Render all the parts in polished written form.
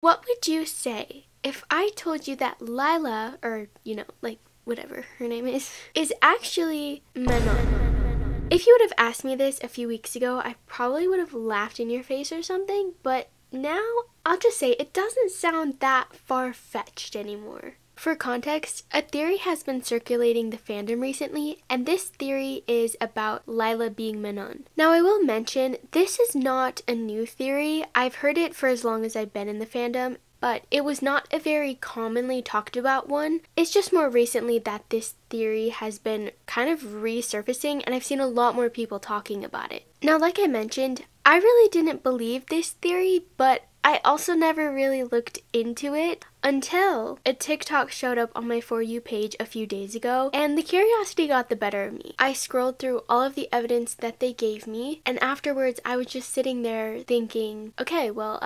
What would you say if I told you that Lila, or, like, whatever her name is actually Manon? If you would have asked me this a few weeks ago, I probably would have laughed in your face or something, but now I'll just say it doesn't sound that far-fetched anymore. For context, a theory has been circulating the fandom recently, and this theory is about Lila being Manon. Now, I will mention, this is not a new theory. I've heard it for as long as I've been in the fandom, but it was not a very commonly talked about one. It's just more recently that this theory has been kind of resurfacing, and I've seen a lot more people talking about it. Now, like I mentioned, I really didn't believe this theory, but I also never really looked into it until a TikTok showed up on my For You page a few days ago, and the curiosity got the better of me. I scrolled through all of the evidence that they gave me, and afterwards I was just sitting there thinking, okay, well,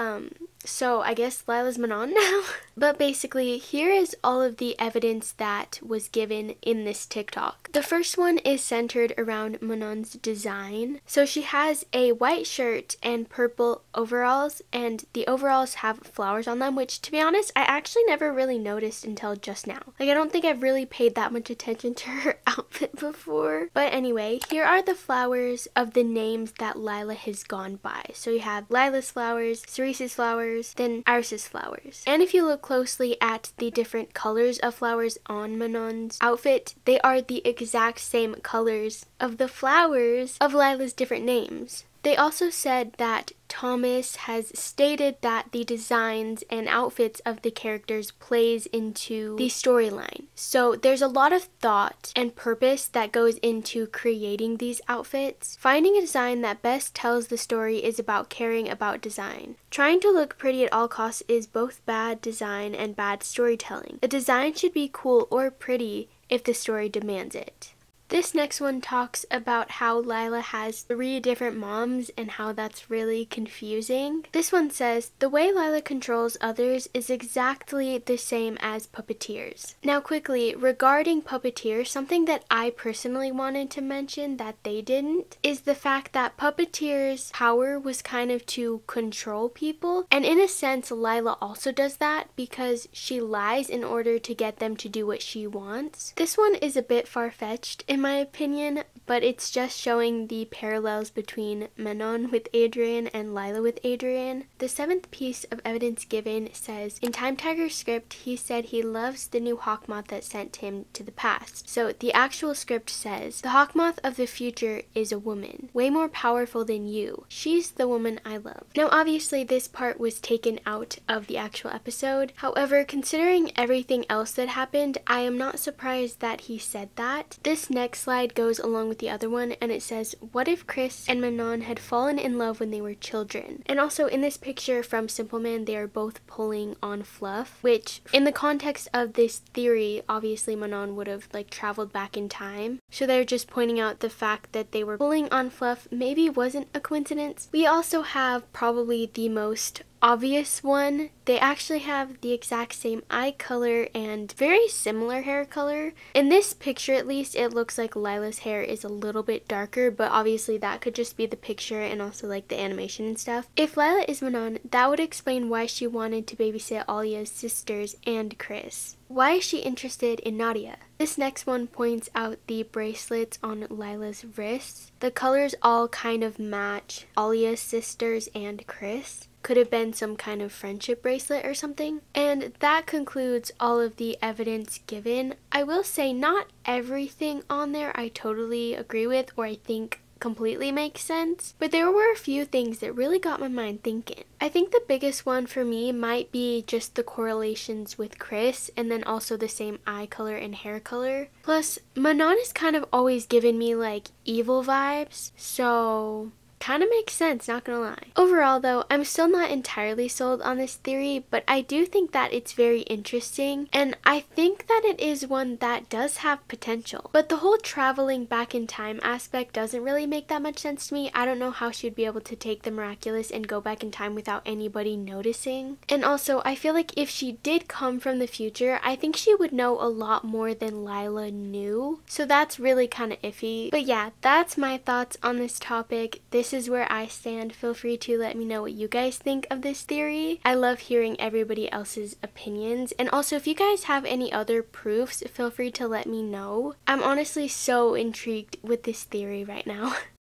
so I guess Lila's Manon now? But basically, here is all of the evidence that was given in this TikTok. The first one is centered around Manon's design. So she has a white shirt and purple overalls, and the overalls have flowers on them, which, to be honest, I actually never really noticed until just now. Like, I don't think I've really paid that much attention to her outfit before. But anyway, here are the flowers of the names that Lila has gone by. So you have Lila's flowers, Cerise's flowers, then Iris's flowers. And if you look closely at the different colors of flowers on Manon's outfit, they are the exact same colors of the flowers of Lila's different names. They also said that Thomas has stated that the designs and outfits of the characters plays into the storyline. So there's a lot of thought and purpose that goes into creating these outfits. Finding a design that best tells the story is about caring about design. Trying to look pretty at all costs is both bad design and bad storytelling. A design should be cool or pretty if the story demands it. This next one talks about how Lila has 3 different moms and how that's really confusing. This one says, the way Lila controls others is exactly the same as puppeteers. Now quickly, regarding puppeteers, something that I personally wanted to mention that they didn't is the fact that puppeteers' power was kind of to control people. And in a sense, Lila also does that because she lies in order to get them to do what she wants. This one is a bit far-fetched in my opinion, but it's just showing the parallels between Manon with Adrian and Lila with Adrian. The 7th piece of evidence given says, in Time Tiger's script, he said he loves the new Hawkmoth that sent him to the past. So the actual script says, the Hawkmoth of the future is a woman, way more powerful than you. She's the woman I love. Now obviously this part was taken out of the actual episode. However, considering everything else that happened, I am not surprised that he said that. This next slide goes along with the other one, and it says, what if Chris and Manon had fallen in love when they were children? And also in this picture from Simple Man, they are both pulling on Fluff, which in the context of this theory, obviously Manon would have like traveled back in time. So they're just pointing out the fact that they were pulling on Fluff maybe wasn't a coincidence. We also have probably the most obvious one. They actually have the exact same eye color and very similar hair color. In this picture at least, it looks like Lila's hair is a little bit darker, but obviously that could just be the picture and also like the animation and stuff. If Lila is Manon, that would explain why she wanted to babysit Alia's sisters and Chris. Why is she interested in Nadia? This next one points out the bracelets on Lila's wrists. The colors all kind of match Alia's sisters and Chris. Could have been some kind of friendship bracelet or something. And that concludes all of the evidence given. I will say not everything on there I totally agree with or I think completely makes sense, but there were a few things that really got my mind thinking. I think the biggest one for me might be just the correlations with Chris and then also the same eye color and hair color. Plus, Manon has kind of always given me like evil vibes, so kind of makes sense, not gonna lie. Overall though, I'm still not entirely sold on this theory, but I do think that it's very interesting, and I think that it is one that does have potential. But the whole traveling back in time aspect doesn't really make that much sense to me. I don't know how she would be able to take the miraculous and go back in time without anybody noticing. And also, I feel like if she did come from the future, I think she would know a lot more than Lila knew. So that's really kind of iffy. But yeah, that's my thoughts on this topic. This is where I stand. Feel free to let me know what you guys think of this theory. I love hearing everybody else's opinions. And also, if you guys have any other proofs, feel free to let me know. I'm honestly so intrigued with this theory right now.